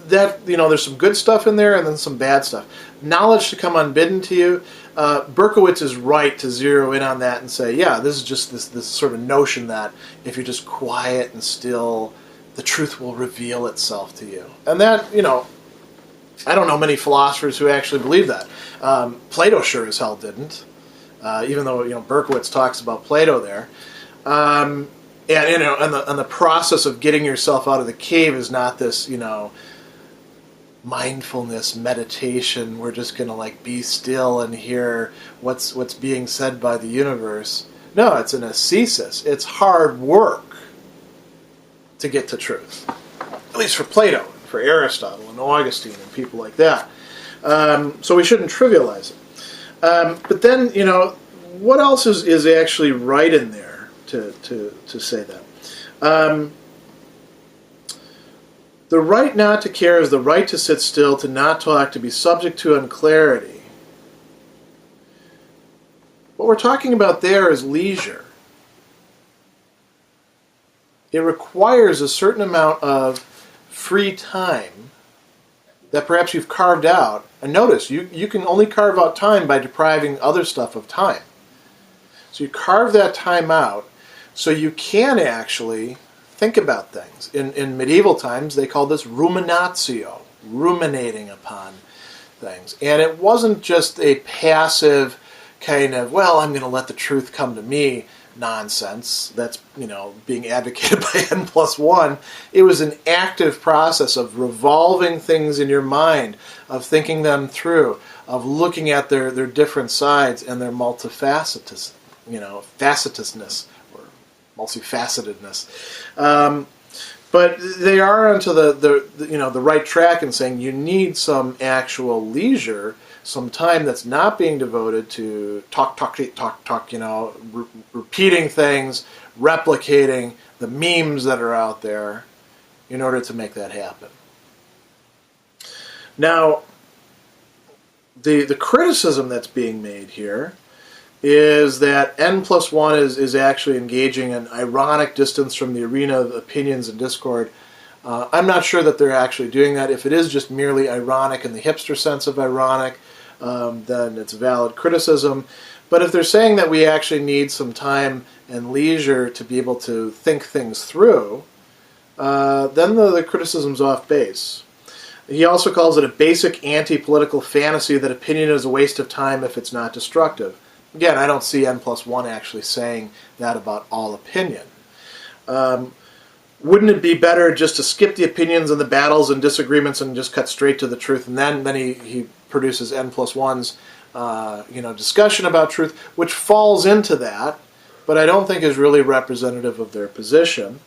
that, there's some good stuff in there and then some bad stuff. Knowledge to come unbidden to you, Berkowitz is right to zero in on that and say, yeah, this is just this sort of notion that if you're just quiet and still, the truth will reveal itself to you. And that, I don't know many philosophers who actually believe that. Plato sure as hell didn't, even though, Berkowitz talks about Plato there. And the process of getting yourself out of the cave is not this, mindfulness meditation. We're just going to be still and hear what's being said by the universe. No, it's an ascesis. It's hard work to get to truth. At least for Plato, for Aristotle and Augustine and people like that. So we shouldn't trivialize it. But then, what else is actually right in there to say that? The right not to care is the right to sit still, to not talk, to be subject to unclarity. What we're talking about there is leisure. It requires a certain amount of free time that perhaps you've carved out. And notice, you can only carve out time by depriving other stuff of time. So you carve that time out so you can actually think about things. In medieval times, they called this ruminatio, ruminating upon things. And it wasn't just a passive kind of, I'm going to let the truth come to me nonsense that's, being advocated by N+1. It was an active process of revolving things in your mind, of thinking them through, of looking at their different sides and their multifacetedness, facetedness, or multifacetedness. But they are onto the right track in saying you need some actual leisure, some time that's not being devoted to talk, repeating things, replicating the memes that are out there in order to make that happen. Now, the criticism that's being made here is that N+1 is actually engaging an ironic distance from the arena of opinions and discord. I'm not sure that they're actually doing that. If it is just merely ironic in the hipster sense of ironic, then it's a valid criticism. But if they're saying that we actually need some time and leisure to be able to think things through, then the criticism's off base. He also calls it a basic anti-political fantasy that opinion is a waste of time if it's not destructive. Again, I don't see N+1 actually saying that about all opinion. Wouldn't it be better just to skip the opinions and the battles and disagreements and just cut straight to the truth? And then he produces N+1's discussion about truth, which falls into that, but I don't think is really representative of their position.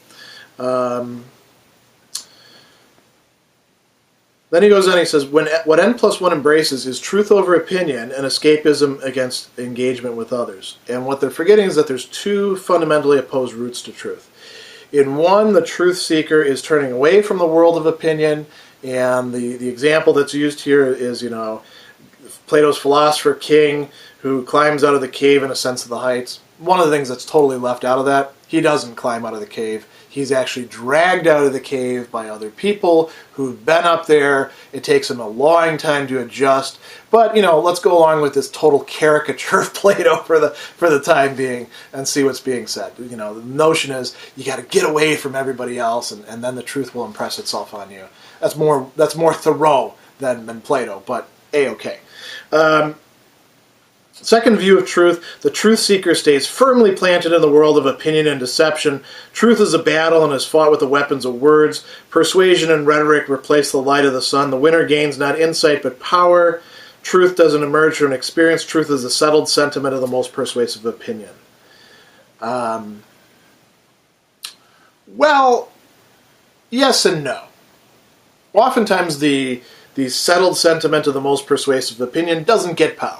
Then he goes on, he says, what N+1 embraces is truth over opinion and escapism against engagement with others. And what they're forgetting is that there's two fundamentally opposed routes to truth. In one, the truth seeker is turning away from the world of opinion, and the example that's used here is, Plato's philosopher king who climbs out of the cave in Ascent of the Heights. One of the things that's totally left out of that, he doesn't climb out of the cave. He's actually dragged out of the cave by other people who've been up there. It takes him a long time to adjust. But, let's go along with this total caricature of Plato for the time being and see what's being said. The notion is you got to get away from everybody else, and then the truth will impress itself on you. That's more Thoreau than Plato, but A-okay. Second view of truth, the truth seeker stays firmly planted in the world of opinion and deception. Truth is a battle and is fought with the weapons of words. Persuasion and rhetoric replace the light of the sun. The winner gains not insight but power. Truth doesn't emerge from experience. Truth is the settled sentiment of the most persuasive opinion. Well, yes and no. Oftentimes the settled sentiment of the most persuasive opinion doesn't get power.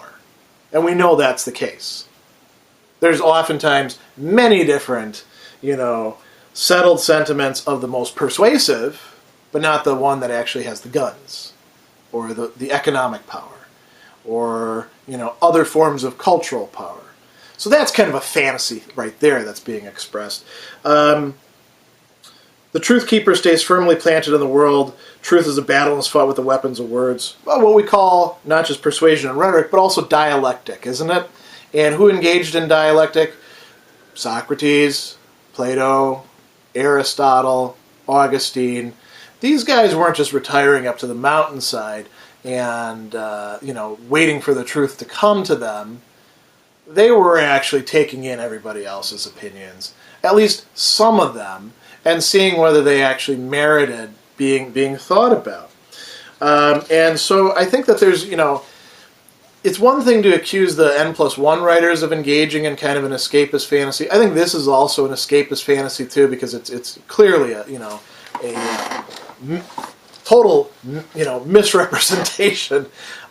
And we know that's the case. There's oftentimes many different, settled sentiments of the most persuasive, but not the one that actually has the guns, or the economic power, or, other forms of cultural power. So that's kind of a fantasy right there that's being expressed. The truth keeper stays firmly planted in the world. Truth is a battle and is fought with the weapons of words. Well, what we call not just persuasion and rhetoric, but also dialectic, isn't it? And who engaged in dialectic? Socrates, Plato, Aristotle, Augustine. These guys weren't just retiring up to the mountainside and, waiting for the truth to come to them. They were actually taking in everybody else's opinions, at least some of them, and seeing whether they actually merited being thought about. And so I think that there's, it's one thing to accuse the N+1 writers of engaging in kind of an escapist fantasy. I think this is also an escapist fantasy too, because it's clearly a total, misrepresentation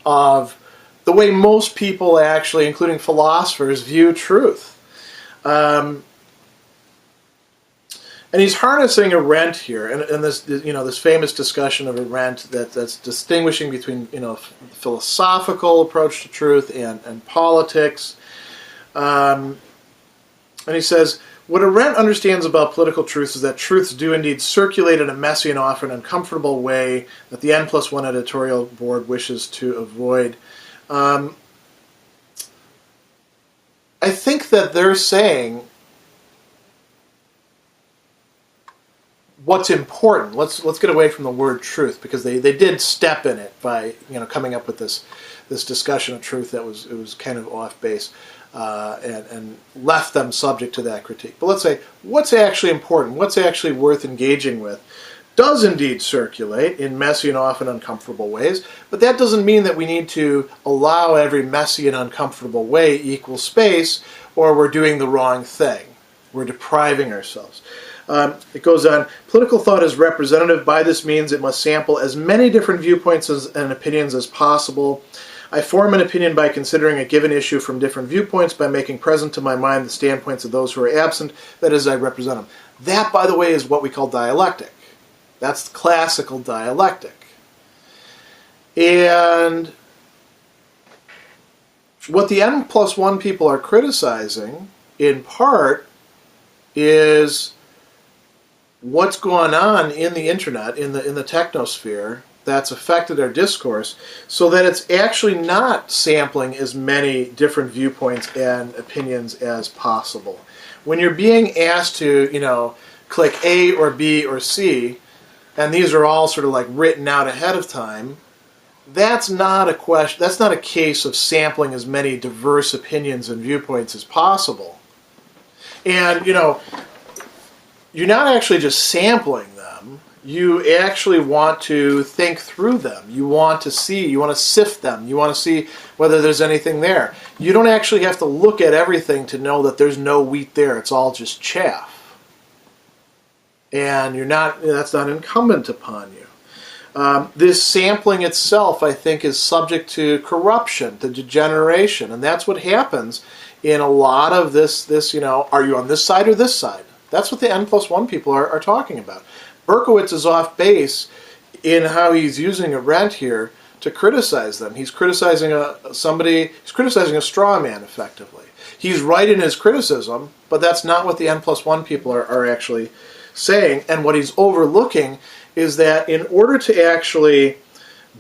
of the way most people actually, including philosophers, view truth. And he's harnessing Arendt here, and this famous discussion of Arendt that's distinguishing between philosophical approach to truth and politics. And he says, what Arendt understands about political truths is that truths do indeed circulate in a messy and often uncomfortable way that the N+1 editorial board wishes to avoid. I think that they're saying what's important. Let's get away from the word truth, because they did step in it by coming up with this discussion of truth that was kind of off base and left them subject to that critique. But let's say what's actually important, what's actually worth engaging with, does indeed circulate in messy and often uncomfortable ways, but that doesn't mean that we need to allow every messy and uncomfortable way equal space, or we're doing the wrong thing. We're depriving ourselves. It goes on, political thought is representative. By this means it must sample as many different viewpoints and opinions as possible. I form an opinion by considering a given issue from different viewpoints, by making present to my mind the standpoints of those who are absent, that is, I represent them. That, by the way, is what we call dialectic. That's classical dialectic. And what the N+1 people are criticizing, in part, is what's going on in the internet, in the technosphere, that's affected our discourse, so that it's actually not sampling as many different viewpoints and opinions as possible. When you're being asked to, click A or B or C, and these are all sort of like written out ahead of time, that's not a question. That's not a case of sampling as many diverse opinions and viewpoints as possible. And you're not actually just sampling them. You actually want to think through them. You want to see. You want to sift them. You want to see whether there's anything there. You don't actually have to look at everything to know that there's no wheat there. It's all just chaff. And that's not incumbent upon you. This sampling itself, I think, is subject to corruption, to degeneration, and that's what happens in a lot of this, are you on this side or this side? That's what the N+1 people are talking about. Berkowitz is off base in how he's using Arendt here to criticize them. He's criticizing he's criticizing a straw man, effectively. He's right in his criticism, but that's not what the N+1 people are actually saying. And what he's overlooking is that in order to actually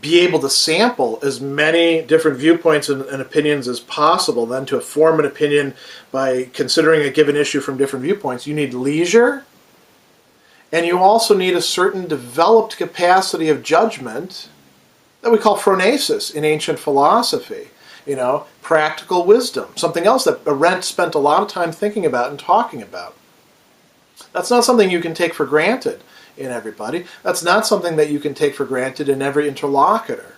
be able to sample as many different viewpoints and opinions as possible, then to form an opinion by considering a given issue from different viewpoints, you need leisure, and you also need a certain developed capacity of judgment that we call phronesis in ancient philosophy. You know, practical wisdom, something else that Arendt spent a lot of time thinking about and talking about. That's not something you can take for granted in everybody. That's not something that you can take for granted in every interlocutor.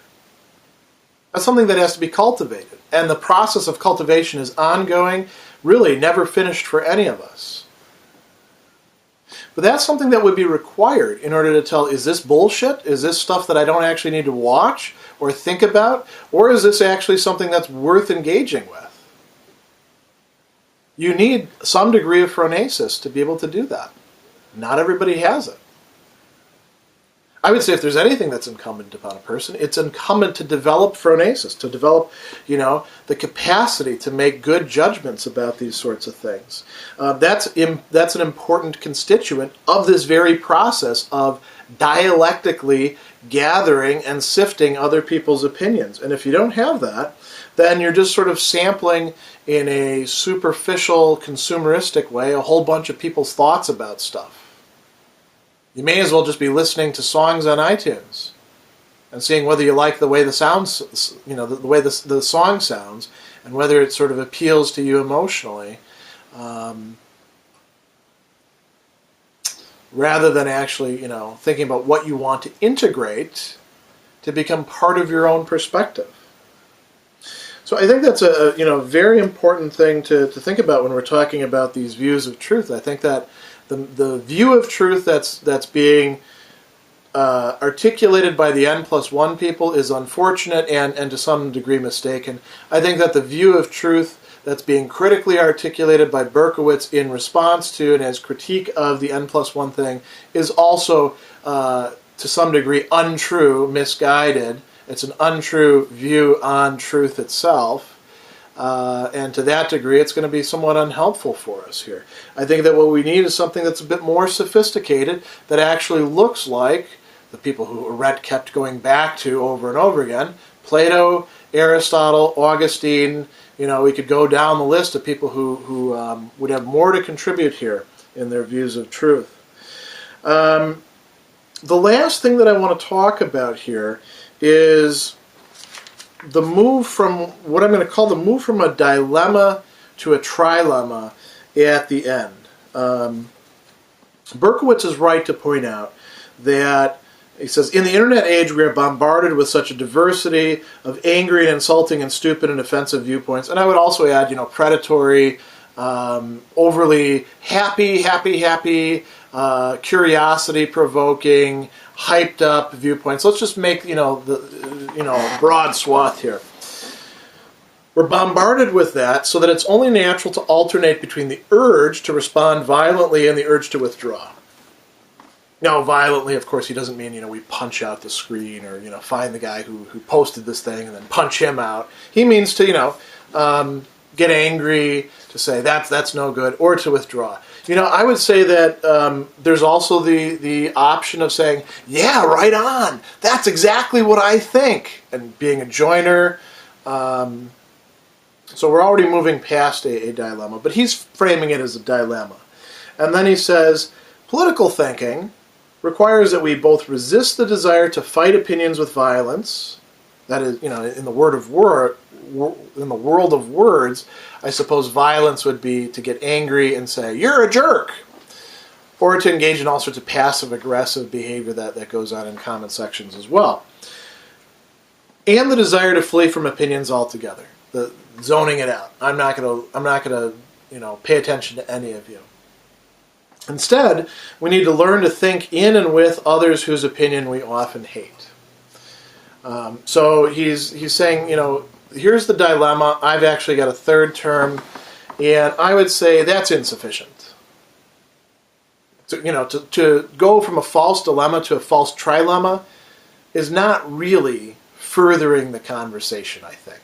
That's something that has to be cultivated. And the process of cultivation is ongoing, really never finished for any of us. But that's something that would be required in order to tell, is this bullshit? Is this stuff that I don't actually need to watch or think about? Or is this actually something that's worth engaging with? You need some degree of phronesis to be able to do that. Not everybody has it. I would say if there's anything that's incumbent upon a person, it's incumbent to develop phronesis, to develop, the capacity to make good judgments about these sorts of things. That's an important constituent of this very process of dialectically gathering and sifting other people's opinions. And if you don't have that, then you're just sort of sampling in a superficial, consumeristic way a whole bunch of people's thoughts about stuff. You may as well just be listening to songs on iTunes and seeing whether you like the way the sounds, the way the song sounds, and whether it sort of appeals to you emotionally, rather than actually, thinking about what you want to integrate to become part of your own perspective. So I think that's a very important thing to think about when we're talking about these views of truth. I think that the view of truth that's being articulated by the N+1 people is unfortunate and to some degree mistaken. I think that the view of truth that's being critically articulated by Berkowitz in response to and as critique of the N+1 thing is also to some degree untrue, misguided. It's an untrue view on truth itself. And to that degree, it's going to be somewhat unhelpful for us here. I think that what we need is something that's a bit more sophisticated, that actually looks like the people who Arendt kept going back to over and over again: Plato, Aristotle, Augustine. We could go down the list of people who would have more to contribute here in their views of truth. The last thing that I want to talk about here is the move from what I'm going to call the move from a dilemma to a trilemma at the end. Berkowitz is right to point out that, he says, in the internet age we are bombarded with such a diversity of angry and insulting and stupid and offensive viewpoints. And I would also add, predatory, overly happy, curiosity-provoking, hyped up viewpoints. Let's just make the broad swath here. We're bombarded with that so that it's only natural to alternate between the urge to respond violently and the urge to withdraw. Now, violently, of course, he doesn't mean we punch out the screen or find the guy who posted this thing and then punch him out. He means to get angry, to say that's no good, or to withdraw. I would say that there's also the option of saying, yeah, right on, that's exactly what I think, and being a joiner. So we're already moving past a dilemma, but he's framing it as a dilemma. And then he says, political thinking requires that we both resist the desire to fight opinions with violence. That is, in the world of words, I suppose violence would be to get angry and say, you're a jerk, or to engage in all sorts of passive-aggressive behavior that goes on in comment sections as well. And the desire to flee from opinions altogether, the zoning it out. I'm not gonna pay attention to any of you. Instead, we need to learn to think in and with others whose opinion we often hate. So he's saying, here's the dilemma. I've actually got a third term, and I would say that's insufficient. To go from a false dilemma to a false trilemma is not really furthering the conversation, I think.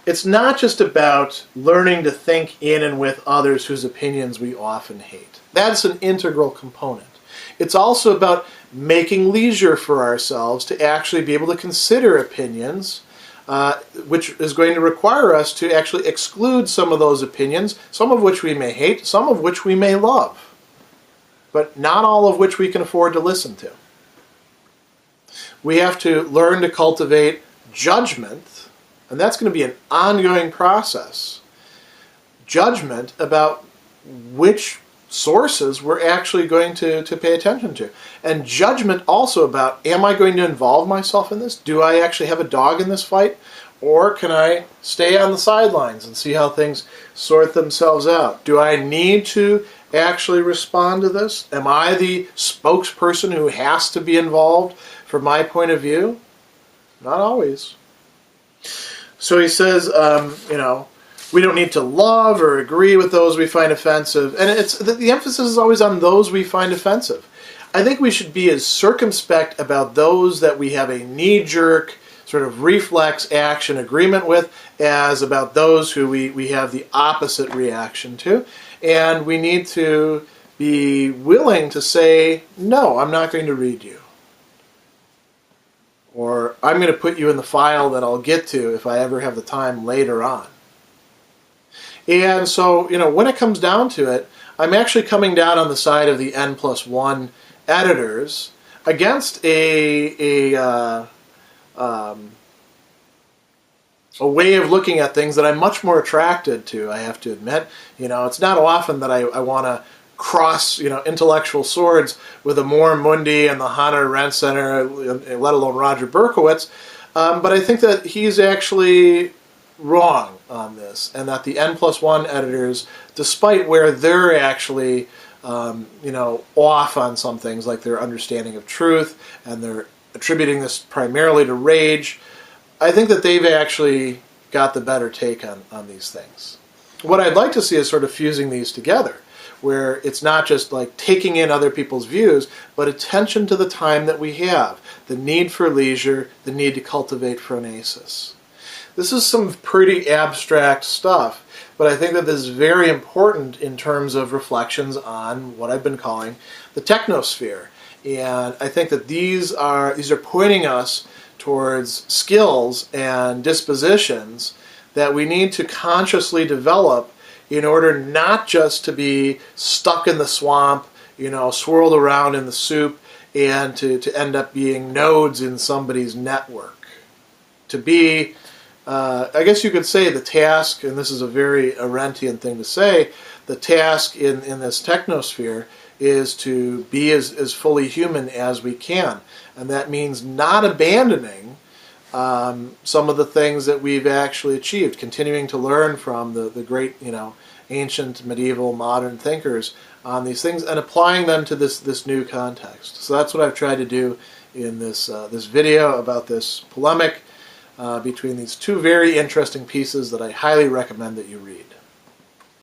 It's not just about learning to think in and with others whose opinions we often hate. That's an integral component. It's also about making leisure for ourselves to actually be able to consider opinions, which is going to require us to actually exclude some of those opinions, some of which we may hate, some of which we may love, but not all of which we can afford to listen to. We have to learn to cultivate judgment, and that's going to be an ongoing process. Judgment about which sources we're actually going to pay attention to. And judgment also about, am I going to involve myself in this? Do I actually have a dog in this fight? Or can I stay on the sidelines and see how things sort themselves out? Do I need to actually respond to this? Am I the spokesperson who has to be involved from my point of view? Not always. So he says, we don't need to love or agree with those we find offensive. And it's the emphasis is always on those we find offensive. I think we should be as circumspect about those that we have a knee-jerk sort of reflex action agreement with as about those who we have the opposite reaction to. And we need to be willing to say, no, I'm not going to read you. Or I'm going to put you in the file that I'll get to if I ever have the time later on. And so, when it comes down to it, I'm actually coming down on the side of the N+1 editors against a way of looking at things that I'm much more attracted to, I have to admit. It's not often that I want to cross, intellectual swords with Amor Mundi and the Hannah Arendt Center, let alone Roger Berkowitz. But I think that he's actually wrong on this, and that the N+1 editors, despite where they're actually, off on some things, like their understanding of truth, and they're attributing this primarily to rage, I think that they've actually got the better take on these things. What I'd like to see is sort of fusing these together, where it's not just like taking in other people's views, but attention to the time that we have, the need for leisure, the need to cultivate phronesis. This is some pretty abstract stuff, but I think that this is very important in terms of reflections on what I've been calling the technosphere. And I think that these are pointing us towards skills and dispositions that we need to consciously develop in order not just to be stuck in the swamp, swirled around in the soup, and to end up being nodes in somebody's network. To be, I guess you could say the task, and this is a very Arendtian thing to say, the task in this technosphere is to be as fully human as we can. And that means not abandoning some of the things that we've actually achieved, continuing to learn from the great, ancient, medieval, modern thinkers on these things and applying them to this new context. So that's what I've tried to do in this video about this polemic between these two very interesting pieces that I highly recommend that you read.